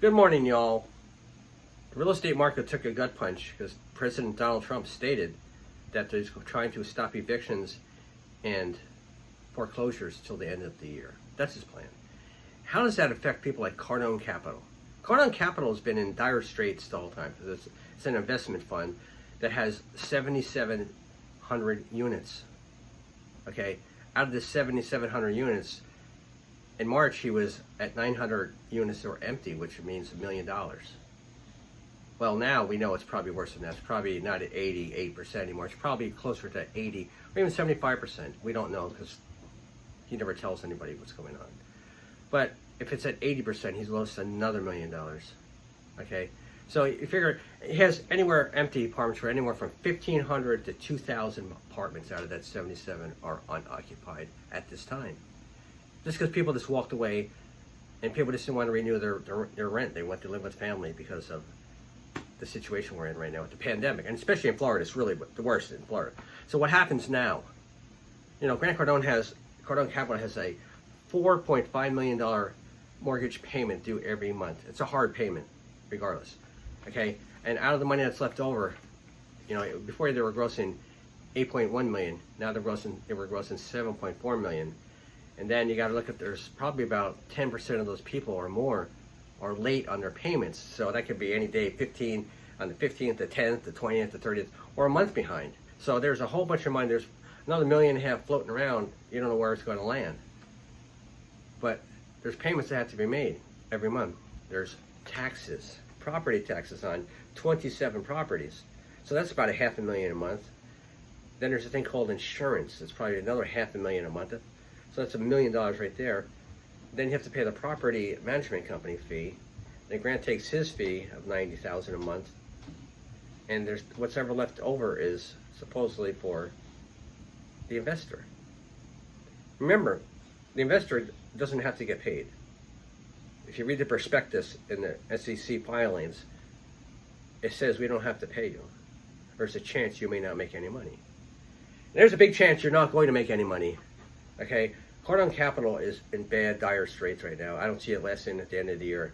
Good morning, y'all. The real estate market took a gut punch because President Donald Trump stated that he's trying to stop evictions and foreclosures till the end of the year. That's his plan. How does that affect people like Cardone Capital? Cardone Capital has been in dire straits the whole time because it's an investment fund that has 7,700 units. Okay, out of the 7,700 units, in March, he was at 900 units that were empty, which means $1 million. Well, now we know it's probably worse than that. It's probably not at 88% anymore. It's probably closer to 80 or even 75%. We don't know because he never tells anybody what's going on. But if it's at 80%, he's lost another $1 million. Okay, so you figure he has anywhere empty apartments for anywhere from 1,500 to 2,000 apartments out of that 77 are unoccupied at this time. Just because people just walked away and people just didn't want to renew their rent. They went to live with family because of the situation we're in right now with the pandemic. And especially in Florida, it's really the worst in Florida. So what happens now? You know, Cardone Capital has a $4.5 million mortgage payment due every month. It's a hard payment, regardless. Okay? And out of the money that's left over, you know, before they were grossing $8.1 million. Now they were grossing $7.4 million. And then you got to look at there's probably about 10% of those people or more are late on their payments. So that could be any day, 15 on the 15th, the 10th, the 20th, the 30th, or a month behind. So there's a whole bunch of money. There's another $1.5 million floating around. You don't know where it's going to land. But there's payments that have to be made every month. There's taxes, property taxes on 27 properties. So that's about $500,000 a month. Then there's a thing called insurance. It's probably another $500,000 a month. So that's $1 million right there. Then you have to pay the property management company fee. Then Grant takes his fee of $90,000 a month, and there's what's ever left over is supposedly for the investor. Remember, the investor doesn't have to get paid. If you read the prospectus in the SEC filings, it says we don't have to pay you. There's a chance you may not make any money. There's a big chance you're not going to make any money. Okay, Cardone Capital is in dire straits right now. I don't see it lasting at the end of the year.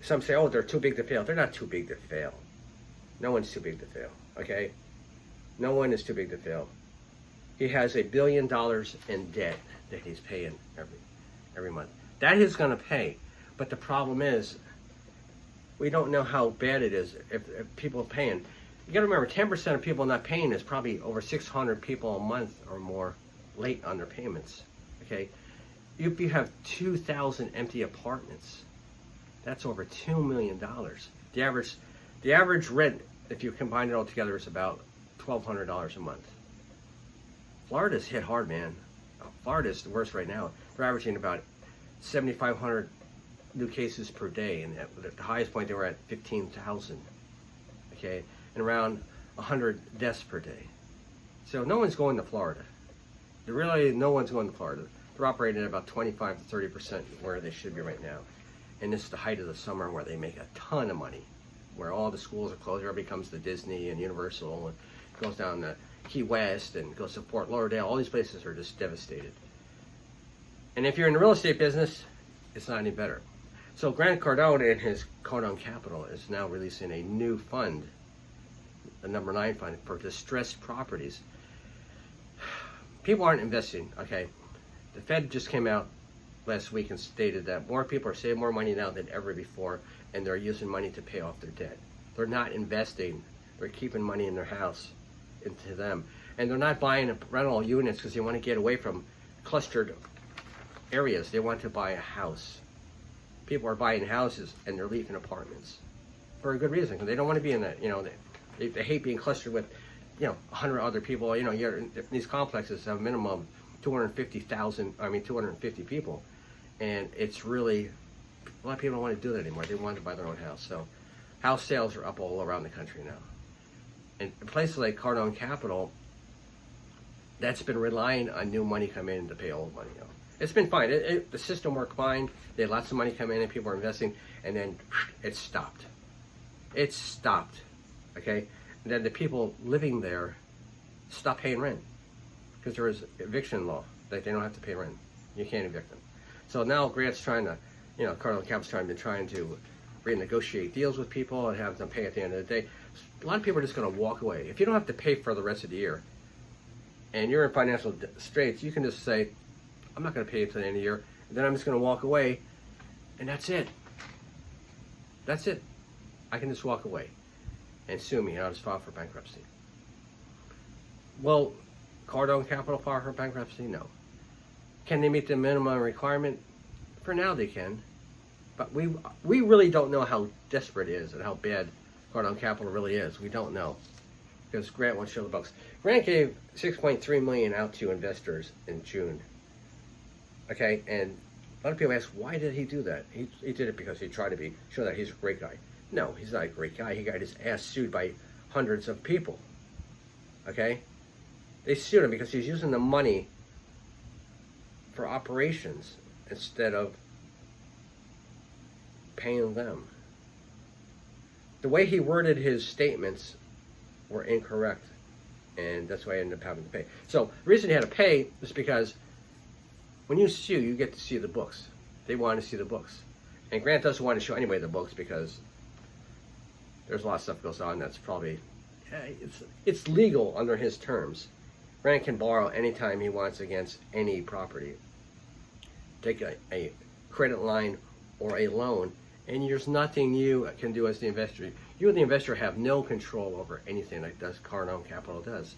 Some say, oh, they're too big to fail. They're not too big to fail. No one's too big to fail, okay? No one is too big to fail. He has $1 billion in debt that he's paying every month. That he's going to pay. But the problem is, we don't know how bad it is if people are paying. You got to remember, 10% of people not paying is probably over 600 people a month or more late on their payments. Okay, if you have 2,000 empty apartments, that's over $2 million. The average rent, if you combine it all together, is about $1,200 a month. Florida's hit hard, man. Florida's the worst right now. They're averaging about 7,500 new cases per day, and at the highest point they were at 15,000. Okay, and around 100 deaths per day. So no one's going to Florida. No one's going to Florida. They're operating at about 25 to 30% where they should be right now. And this is the height of the summer where they make a ton of money, where all the schools are closed. Everybody comes to Disney and Universal and goes down to Key West and goes to Fort Lauderdale. All these places are just devastated. And if you're in the real estate business, it's not any better. So Grant Cardone and his Cardone Capital is now releasing a new fund, the number 9 fund, for distressed properties. People aren't investing, okay? The Fed just came out last week and stated that more people are saving more money now than ever before, and they're using money to pay off their debt. They're not investing. They're keeping money in their house into them. And they're not buying rental units because they want to get away from clustered areas. They want to buy a house. People are buying houses and they're leaving apartments for a good reason, because they don't want to be in that, you know, they hate being clustered with, you know, 100 other people. You know, these complexes have a minimum of 250 people, and it's really, a lot of people don't want to do that anymore. They want to buy their own house. So house sales are up all around the country now. And places like Cardone Capital, that's been relying on new money coming in to pay old money out. It's been fine. The system worked fine. They had lots of money come in and people were investing, and then it stopped. It stopped, okay? And then the people living there stopped paying rent because there was eviction law that they don't have to pay rent. You can't evict them. So now Grant's trying to, you know, Cardone Capital's been trying to renegotiate deals with people and have them pay at the end of the day. A lot of people are just going to walk away. If you don't have to pay for the rest of the year and you're in financial straits, you can just say, I'm not going to pay until the end of the year, and then I'm just going to walk away, and that's it. That's it. I can just walk away and sue me, and I'll just file for bankruptcy. Well, Cardone Capital file for bankruptcy? No. Can they meet the minimum requirement? For now they can. But we really don't know how desperate it is and how bad Cardone Capital really is. We don't know. Because Grant won't show the books. Grant gave $6.3 million out to investors in June. Okay, and a lot of people ask, why did he do that? He did it because he tried to show that he's a great guy. No, he's not a great guy. He got his ass sued by hundreds of people. Okay? They sued him because he's using the money for operations instead of paying them. The way he worded his statements were incorrect, and that's why I ended up having to pay. So the reason he had to pay is because when you sue, you get to see the books. They want to see the books. And Grant doesn't want to show anybody the books because there's a lot of stuff that goes on that's probably, it's legal under his terms. Grant can borrow anytime he wants against any property. Take a credit line or a loan, and there's nothing you can do as the investor. You, the investor, have no control over anything like Cardone Capital does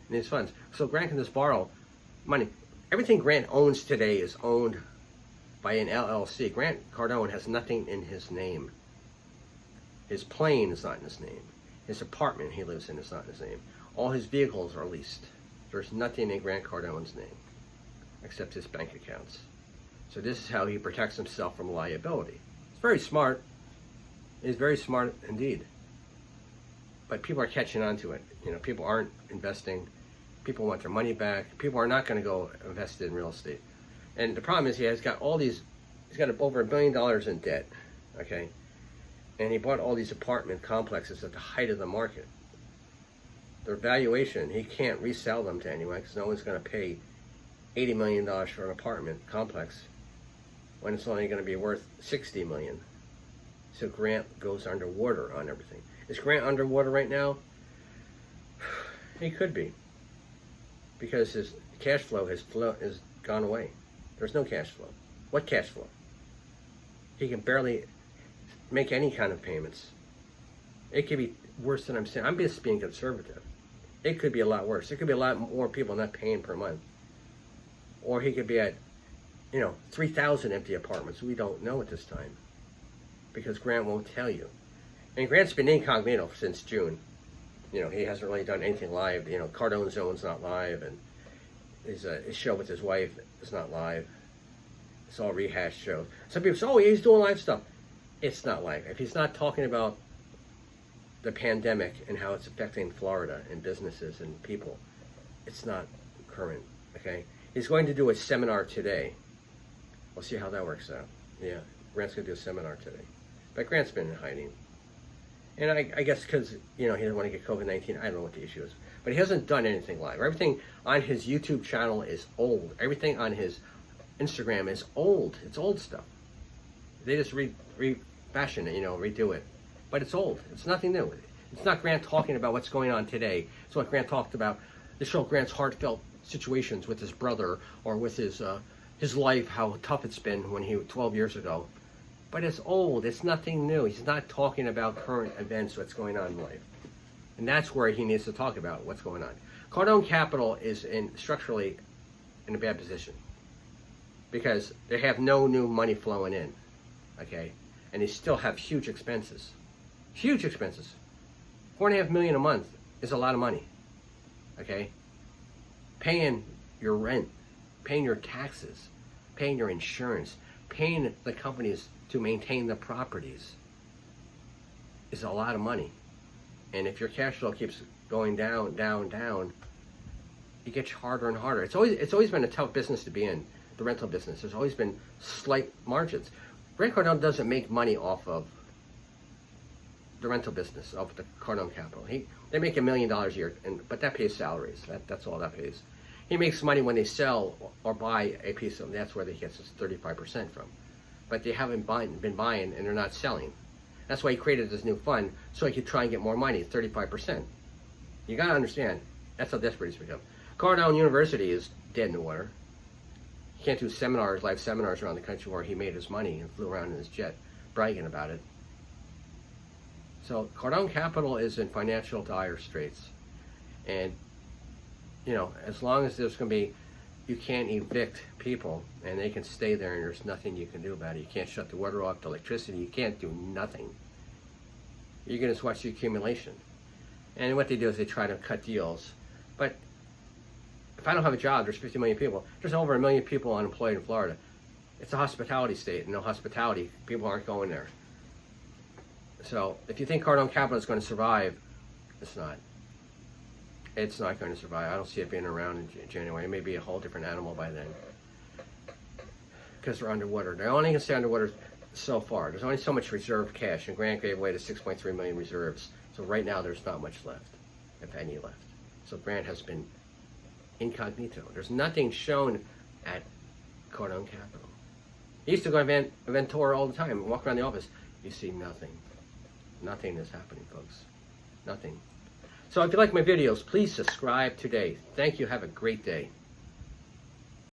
in these funds. So Grant can just borrow money. Everything Grant owns today is owned by an LLC. Grant Cardone has nothing in his name. His plane is not in his name. His apartment he lives in is not in his name. All his vehicles are leased. There's nothing in Grant Cardone's name except his bank accounts. So this is how he protects himself from liability. It's very smart. It's very smart indeed. But people are catching on to it. You know, people aren't investing. People want their money back. People are not going to go invest in real estate. And the problem is he's got over $1 billion in debt, okay? And he bought all these apartment complexes at the height of the market. Their valuation, he can't resell them to anyone because no one's going to pay $80 million for an apartment complex when it's only going to be worth $60 million. So Grant goes underwater on everything. Is Grant underwater right now? He could be, because his cash flow has gone away. There's no cash flow. What cash flow? He can barely make any kind of payments. It could be worse than I'm saying. I'm just being conservative. It could be a lot worse. There could be a lot more people not paying per month. Or he could be at, 3,000 empty apartments. We don't know at this time because Grant won't tell you. And Grant's been incognito since June. He hasn't really done anything live. Cardone Zone's not live, and his show with his wife is not live. It's all rehashed shows. Some people say, oh, he's doing live stuff. It's not live. If he's not talking about the pandemic and how it's affecting Florida and businesses and people, it's not current, okay? He's going to do a seminar today. We'll see how that works out. Yeah, Grant's going to do a seminar today. But Grant's been in hiding. And I guess because, he doesn't want to get COVID-19. I don't know what the issue is. But he hasn't done anything live. Everything on his YouTube channel is old. Everything on his Instagram is old. It's old stuff. They just refashion it, redo it. But it's old. It's nothing new. It's not Grant talking about what's going on today. It's what Grant talked about. They show Grant's heartfelt situations with his brother or with his life, how tough it's been when 12 years ago. But it's old. It's nothing new. He's not talking about current events, what's going on in life. And that's where he needs to talk about what's going on. Cardone Capital is structurally in a bad position because they have no new money flowing in, okay? And they still have huge expenses. Huge expenses. $4.5 million a month is a lot of money, okay? Paying your rent, paying your taxes, paying your insurance, paying the companies to maintain the properties is a lot of money. And if your cash flow keeps going down, it gets harder and harder. It's always been a tough business to be in, the rental business. There's always been slight margins. Grant Cardone doesn't make money off of the rental business, of the Cardone Capital. They make $1 million a year, but that pays salaries. That's all that pays. He makes money when they sell or buy a piece of them. That's where he gets his 35% from. But they haven't been buying and they're not selling. That's why he created this new fund, so he could try and get more money, 35%. You gotta understand, that's how desperate he's become. Cardone University is dead in the water. He can't do seminars, live seminars around the country where he made his money and flew around in his jet, bragging about it. So Cardone Capital is in financial dire straits. And, you know, as long as there's going to be, you can't evict people and they can stay there and there's nothing you can do about it. You can't shut the water off, the electricity, you can't do nothing. You're going to watch the accumulation. And what they do is they try to cut deals. But if I don't have a job, there's 50 million people. There's over 1 million people unemployed in Florida. It's a hospitality state, and no hospitality, people aren't going there. So if you think Cardone Capital is going to survive, it's not. It's not going to survive. I don't see it being around in January. It may be a whole different animal by then. Because they're underwater. They're only going to stay underwater so far. There's only so much reserve cash, and Grant gave away the 6.3 million reserves. So right now there's not much left, if any left. So Grant has been incognito. There's nothing shown at Cardone Capital. He used to go to Ventura all the time and walk around the office. You see nothing. Nothing is happening, folks. Nothing. So if you like my videos, please subscribe today. Thank you. Have a great day.